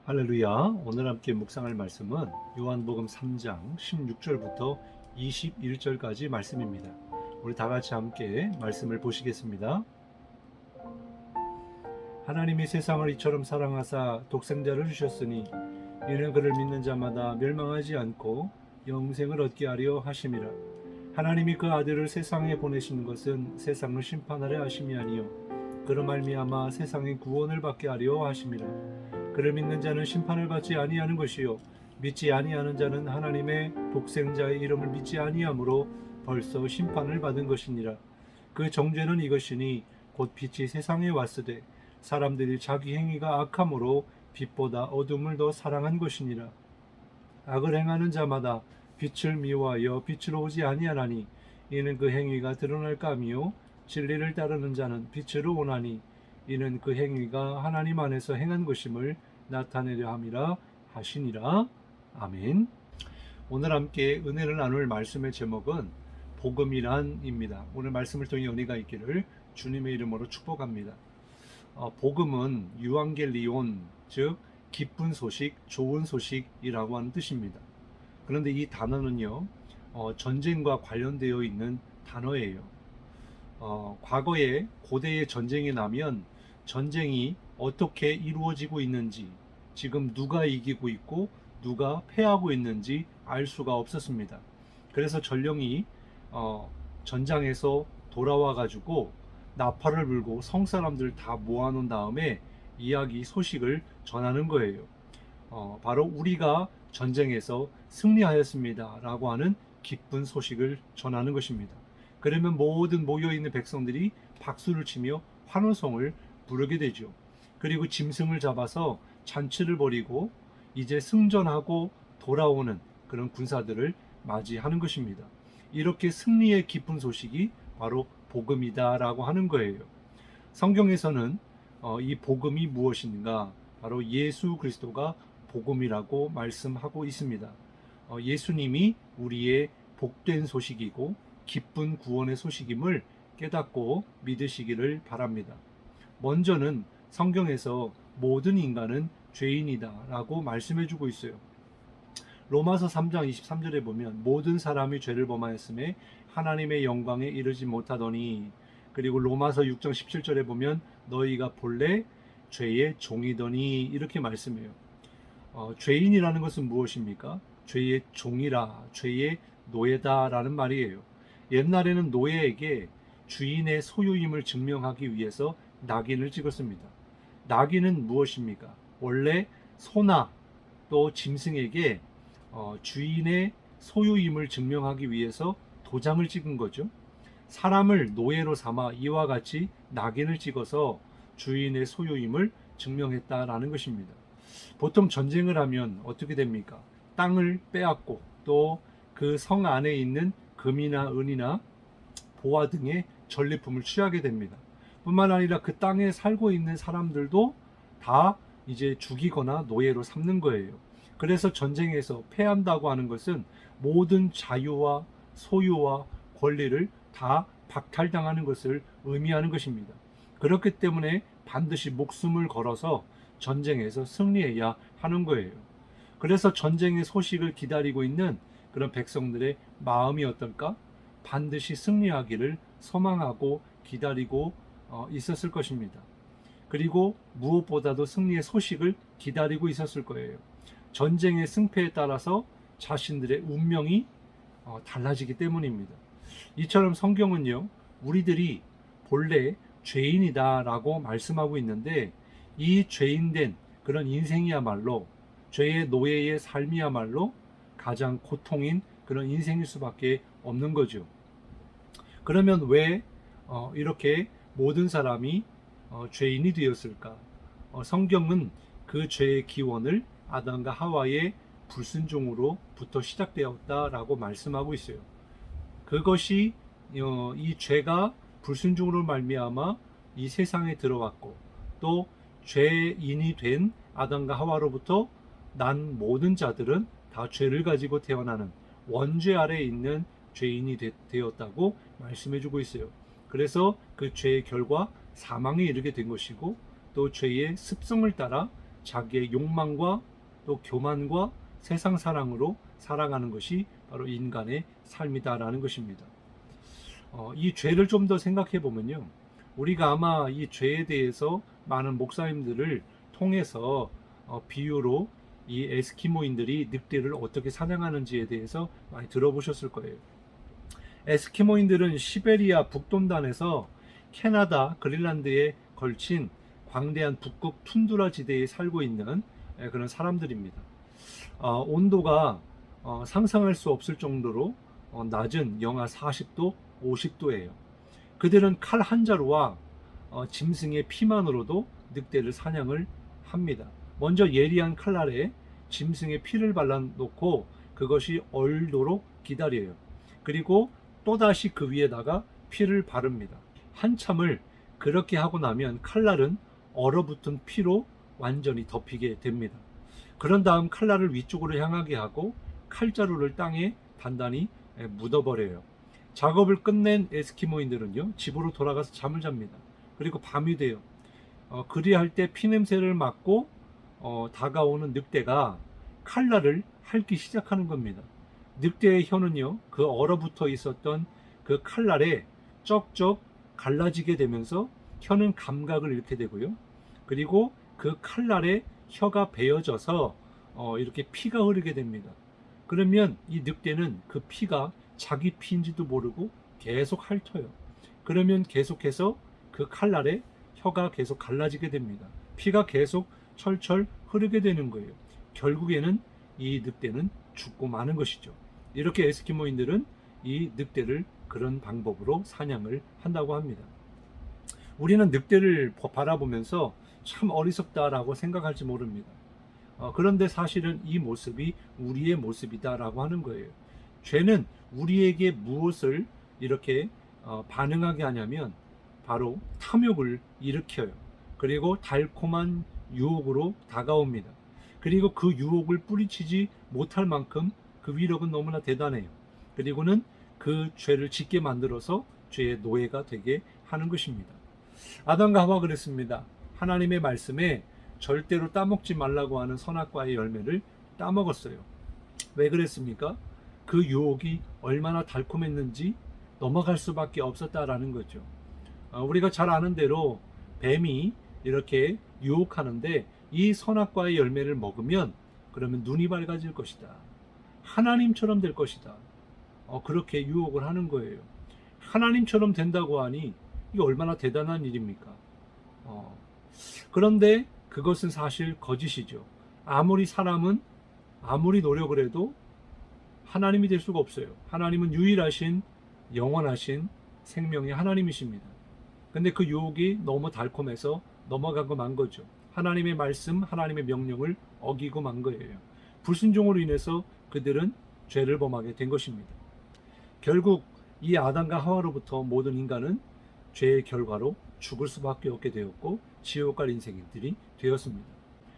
할렐루야. 오늘 함께 묵상할 말씀은 요한복음 3장 16절부터 21절까지 말씀입니다. 우리 다 같이 함께 말씀을 보시겠습니다. 하나님이 세상을 이처럼 사랑하사 독생자를 주셨으니 이는 그를 믿는 자마다 멸망하지 않고 영생을 얻게 하려 하심이라. 하나님이 그 아들을 세상에 보내신 것은 세상을 심판하려 하심이 아니요 그로 말미암아 세상의 구원을 받게 하려 하심이라. 그를 믿는 자는 심판을 받지 아니하는 것이요 믿지 아니하는 자는 하나님의 독생자의 이름을 믿지 아니하므로 벌써 심판을 받은 것이니라. 그 정죄는 이것이니 곧 빛이 세상에 왔으되 사람들이 자기 행위가 악함으로 빛보다 어둠을 더 사랑한 것이니라. 악을 행하는 자마다 빛을 미워하여 빛으로 오지 아니하나니 이는 그 행위가 드러날까 하미요 진리를 따르는 자는 빛으로 오나니 이는 그 행위가 하나님 안에서 행한 것임을 나타내려 함이라 하시니라. 아멘. 오늘 함께 은혜를 나눌 말씀의 제목은 복음이란입니다. 오늘 말씀을 통해 은혜가 있기를 주님의 이름으로 축복합니다. 복음은 유앙겔리온, 즉 기쁜 소식, 좋은 소식이라고 하는 뜻입니다. 그런데 이 단어는요, 전쟁과 관련되어 있는 단어예요. 과거에 고대의 전쟁이 나면 전쟁이 어떻게 이루어지고 있는지, 지금 누가 이기고 있고 누가 패하고 있는지 알 수가 없었습니다. 그래서 전령이 전장에서 돌아와 가지고 나팔을 불고 성사람들 다 모아놓은 다음에 이야기 소식을 전하는 거예요. 바로 우리가 전쟁에서 승리하였습니다 라고 하는 기쁜 소식을 전하는 것입니다. 그러면 모든 모여있는 백성들이 박수를 치며 환호성을 부르게 되죠. 그리고 짐승을 잡아서 잔치를 벌이고 이제 승전하고 돌아오는 그런 군사들을 맞이하는 것입니다. 이렇게 승리의 기쁜 소식이 바로 복음이다 라고 하는 거예요. 성경에서는 이 복음이 무엇인가? 바로 예수 그리스도가 복음이라고 말씀하고 있습니다. 예수님이 우리의 복된 소식이고 기쁜 구원의 소식임을 깨닫고 믿으시기를 바랍니다. 먼저는 성경에서 모든 인간은 죄인이다 라고 말씀해주고 있어요. 로마서 3장 23절에 보면 모든 사람이 죄를 범하였음에 하나님의 영광에 이르지 못하더니, 그리고 로마서 6장 17절에 보면 너희가 본래 죄의 종이더니 이렇게 말씀해요. 죄인이라는 것은 무엇입니까? 죄의 종이라, 죄의 노예다 라는 말이에요. 옛날에는 노예에게 주인의 소유임을 증명하기 위해서 낙인을 찍었습니다. 낙인은 무엇입니까? 원래 소나 또 짐승에게 주인의 소유임을 증명하기 위해서 도장을 찍은 거죠. 사람을 노예로 삼아 이와 같이 낙인을 찍어서 주인의 소유임을 증명했다라는 것입니다. 보통 전쟁을 하면 어떻게 됩니까? 땅을 빼앗고 또 그 성 안에 있는 금이나 은이나 보화 등의 전리품을 취하게 됩니다. 뿐만 아니라 그 땅에 살고 있는 사람들도 다 이제 죽이거나 노예로 삼는 거예요. 그래서 전쟁에서 패한다고 하는 것은 모든 자유와 소유와 권리를 다 박탈당하는 것을 의미하는 것입니다. 그렇기 때문에 반드시 목숨을 걸어서 전쟁에서 승리해야 하는 거예요. 그래서 전쟁의 소식을 기다리고 있는 그런 백성들의 마음이 어떨까? 반드시 승리하기를 소망하고 기다리고 있었을 것입니다. 그리고 무엇보다도 승리의 소식을 기다리고 있었을 거예요. 전쟁의 승패에 따라서 자신들의 운명이 달라지기 때문입니다. 이처럼 성경은요, 우리들이 본래 죄인이다 라고 말씀하고 있는데, 이 죄인된 그런 인생이야말로, 죄의 노예의 삶이야말로 가장 고통인 그런 인생일 수밖에 없는 거죠. 그러면 왜 이렇게 모든 사람이 죄인이 되었을까? 성경은 그 죄의 기원을 아담과 하와의 불순종으로부터 시작되었다라고 말씀하고 있어요. 그것이 이 죄가 불순종으로 말미암아 이 세상에 들어왔고, 또 죄인이 된 아담과 하와로부터 난 모든 자들은 다 죄를 가지고 태어나는 원죄 아래에 있는 죄인이 되었다고 말씀해주고 있어요. 그래서 그 죄의 결과 사망에 이르게 된 것이고, 또 죄의 습성을 따라 자기의 욕망과 또 교만과 세상 사랑으로 살아가는 것이 바로 인간의 삶이다라는 것입니다. 이 죄를 좀 더 생각해 보면요, 우리가 아마 이 죄에 대해서 많은 목사님들을 통해서 비유로 이 에스키모인들이 늑대를 어떻게 사냥하는지에 대해서 많이 들어보셨을 거예요. 에스키모인들은 시베리아 북동단에서 캐나다, 그린란드에 걸친 광대한 북극 툰드라 지대에 살고 있는 그런 사람들입니다. 온도가 상상할 수 없을 정도로 낮은 영하 40도, 50도예요. 그들은 칼 한 자루와 짐승의 피만으로도 늑대를 사냥을 합니다. 먼저 예리한 칼날에 짐승의 피를 발라놓고 그것이 얼도록 기다려요. 그리고 또다시 그 위에다가 피를 바릅니다. 한참을 그렇게 하고 나면 칼날은 얼어붙은 피로 완전히 덮이게 됩니다. 그런 다음 칼날을 위쪽으로 향하게 하고 칼자루를 땅에 단단히 묻어버려요. 작업을 끝낸 에스키모인들은요, 집으로 돌아가서 잠을 잡니다. 그리고 밤이 돼요. 그리할 때 피냄새를 맡고 다가오는 늑대가 칼날을 핥기 시작하는 겁니다. 늑대의 혀는요, 그 얼어붙어 있었던 그 칼날에 쩍쩍 갈라지게 되면서 혀는 감각을 잃게 되고요. 그리고 그 칼날에 혀가 베어져서 이렇게 피가 흐르게 됩니다. 그러면 이 늑대는 그 피가 자기 피인지도 모르고 계속 핥어요. 그러면 계속해서 그 칼날에 혀가 계속 갈라지게 됩니다. 피가 계속 철철 흐르게 되는 거예요. 결국에는 이 늑대는 죽고 마는 것이죠. 이렇게 에스키모인들은 이 늑대를 그런 방법으로 사냥을 한다고 합니다. 우리는 늑대를 바라보면서 참 어리석다라고 생각할지 모릅니다. 그런데 사실은 이 모습이 우리의 모습이다라고 하는 거예요. 죄는 우리에게 무엇을 이렇게 반응하게 하냐면 바로 탐욕을 일으켜요. 그리고 달콤한 유혹으로 다가옵니다. 그리고 그 유혹을 뿌리치지 못할 만큼 그 위력은 너무나 대단해요. 그리고는 그 죄를 짓게 만들어서 죄의 노예가 되게 하는 것입니다. 아담과 하와가 그랬습니다. 하나님의 말씀에 절대로 따먹지 말라고 하는 선악과의 열매를 따먹었어요. 왜 그랬습니까? 그 유혹이 얼마나 달콤했는지 넘어갈 수밖에 없었다라는 거죠. 우리가 잘 아는 대로 뱀이 이렇게 유혹하는데 이 선악과의 열매를 먹으면 그러면 눈이 밝아질 것이다. 하나님처럼 될 것이다. 그렇게 유혹을 하는 거예요. 하나님처럼 된다고 하니 이게 얼마나 대단한 일입니까? 그런데 그것은 사실 거짓이죠. 아무리 사람은 아무리 노력을 해도 하나님이 될 수가 없어요. 하나님은 유일하신 영원하신 생명의 하나님이십니다. 근데 그 유혹이 너무 달콤해서 넘어가고 만 거죠. 하나님의 말씀, 하나님의 명령을 어기고 만 거예요. 불순종으로 인해서 그들은 죄를 범하게 된 것입니다. 결국 이 아담과 하와로부터 모든 인간은 죄의 결과로 죽을 수밖에 없게 되었고 지옥 갈 인생들이 되었습니다.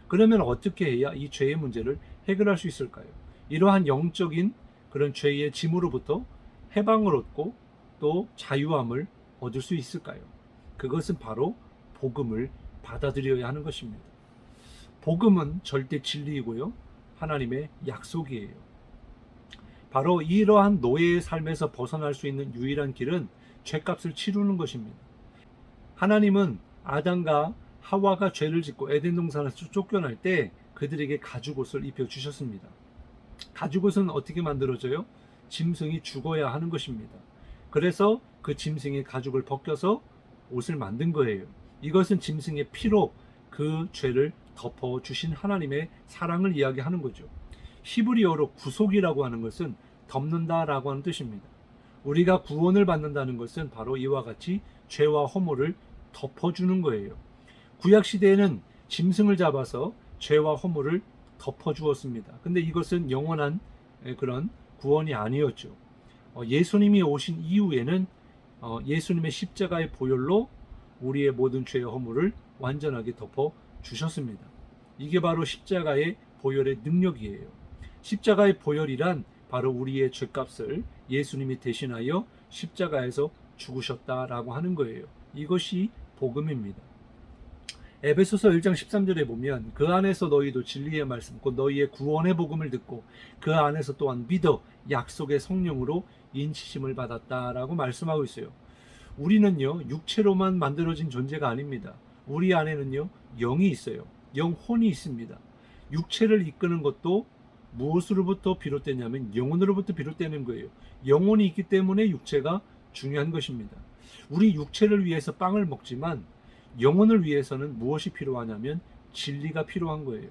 그러면 어떻게 해야 이 죄의 문제를 해결할 수 있을까요? 이러한 영적인 그런 죄의 짐으로부터 해방을 얻고 또 자유함을 얻을 수 있을까요? 그것은 바로 복음을 받아들여야 하는 것입니다. 복음은 절대 진리이고요. 하나님의 약속이에요. 바로 이러한 노예의 삶에서 벗어날 수 있는 유일한 길은 죄값을 치르는 것입니다. 하나님은 아담과 하와가 죄를 짓고 에덴 동산에서 쫓겨날 때 그들에게 가죽옷을 입혀주셨습니다. 가죽옷은 어떻게 만들어져요? 짐승이 죽어야 하는 것입니다. 그래서 그 짐승의 가죽을 벗겨서 옷을 만든 거예요. 이것은 짐승의 피로 그 죄를 덮어주신 하나님의 사랑을 이야기하는 거죠. 히브리어로 구속이라고 하는 것은 덮는다라고 하는 뜻입니다. 우리가 구원을 받는다는 것은 바로 이와 같이 죄와 허물을 덮어주는 거예요. 구약시대에는 짐승을 잡아서 죄와 허물을 덮어주었습니다. 근데 이것은 영원한 그런 구원이 아니었죠. 예수님이 오신 이후에는 예수님의 십자가의 보혈로 우리의 모든 죄의 허물을 완전하게 덮어주셨습니다. 이게 바로 십자가의 보혈의 능력이에요. 십자가의 보혈이란 바로 우리의 죄값을 예수님이 대신하여 십자가에서 죽으셨다라고 하는 거예요. 이것이 복음입니다. 에베소서 1장 13절에 보면 그 안에서 너희도 진리의 말씀 곧 너희의 구원의 복음을 듣고 그 안에서 또한 믿어 약속의 성령으로 인치심을 받았다라고 말씀하고 있어요. 우리는요 육체로만 만들어진 존재가 아닙니다. 우리 안에는요 영이 있어요. 영혼이 있습니다. 육체를 이끄는 것도 무엇으로부터 비롯되냐면 영혼으로부터 비롯되는 거예요. 영혼이 있기 때문에 육체가 중요한 것입니다. 우리 육체를 위해서 빵을 먹지만 영혼을 위해서는 무엇이 필요하냐면 진리가 필요한 거예요.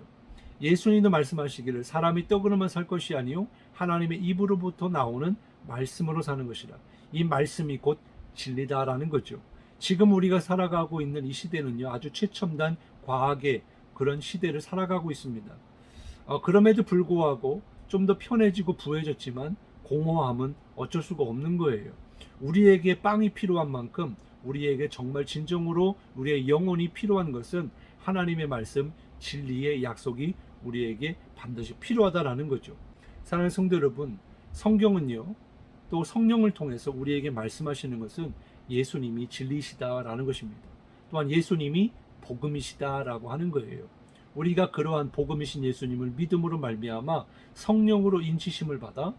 예수님도 말씀하시기를 사람이 떡으로만 살 것이 아니요 하나님의 입으로부터 나오는 말씀으로 사는 것이라. 이 말씀이 곧 진리다라는 거죠. 지금 우리가 살아가고 있는 이 시대는요 아주 최첨단 과학의 그런 시대를 살아가고 있습니다. 그럼에도 불구하고 좀 더 편해지고 부해졌지만 공허함은 어쩔 수가 없는 거예요. 우리에게 빵이 필요한 만큼 우리에게 정말 진정으로 우리의 영혼이 필요한 것은 하나님의 말씀, 진리의 약속이 우리에게 반드시 필요하다라는 거죠. 사랑하는 성도 여러분, 성경은요 또 성령을 통해서 우리에게 말씀하시는 것은 예수님이 진리시다라는 것입니다. 또한 예수님이 복음이시다라고 하는 거예요. 우리가 그러한 복음이신 예수님을 믿음으로 말미암아 성령으로 인치심을 받아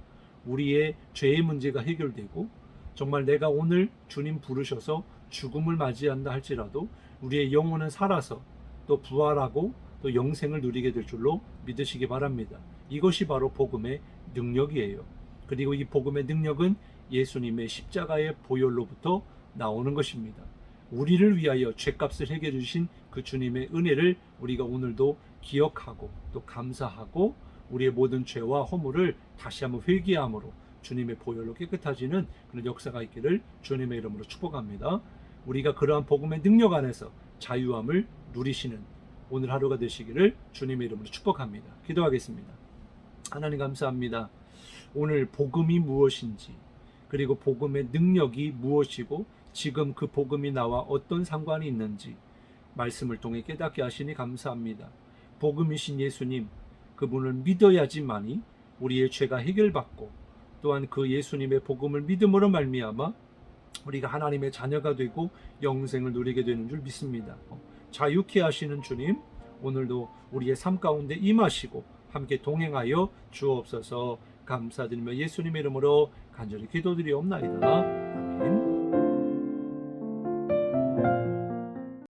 우리의 죄의 문제가 해결되고 정말 내가 오늘 주님 부르셔서 죽음을 맞이한다 할지라도 우리의 영혼은 살아서 또 부활하고 또 영생을 누리게 될 줄로 믿으시기 바랍니다. 이것이 바로 복음의 능력이에요. 그리고 이 복음의 능력은 예수님의 십자가의 보혈로부터 나오는 것입니다. 우리를 위하여 죄값을 해결해 주신 그 주님의 은혜를 우리가 오늘도 기억하고 또 감사하고 우리의 모든 죄와 허물을 다시 한번 회개함으로 주님의 보혈로 깨끗해지는 그런 역사가 있기를 주님의 이름으로 축복합니다. 우리가 그러한 복음의 능력 안에서 자유함을 누리시는 오늘 하루가 되시기를 주님의 이름으로 축복합니다. 기도하겠습니다. 하나님 감사합니다. 오늘 복음이 무엇인지 그리고 복음의 능력이 무엇이고 지금 그 복음이 나와 어떤 상관이 있는지 말씀을 통해 깨닫게 하시니 감사합니다. 복음이신 예수님 그분을 믿어야지만이 우리의 죄가 해결받고 또한 그 예수님의 복음을 믿음으로 말미암아 우리가 하나님의 자녀가 되고 영생을 누리게 되는 줄 믿습니다. 자유케 하시는 주님 오늘도 우리의 삶 가운데 임하시고 함께 동행하여 주옵소서. 감사드리며 예수님의 이름으로 간절히 기도드리옵나이다.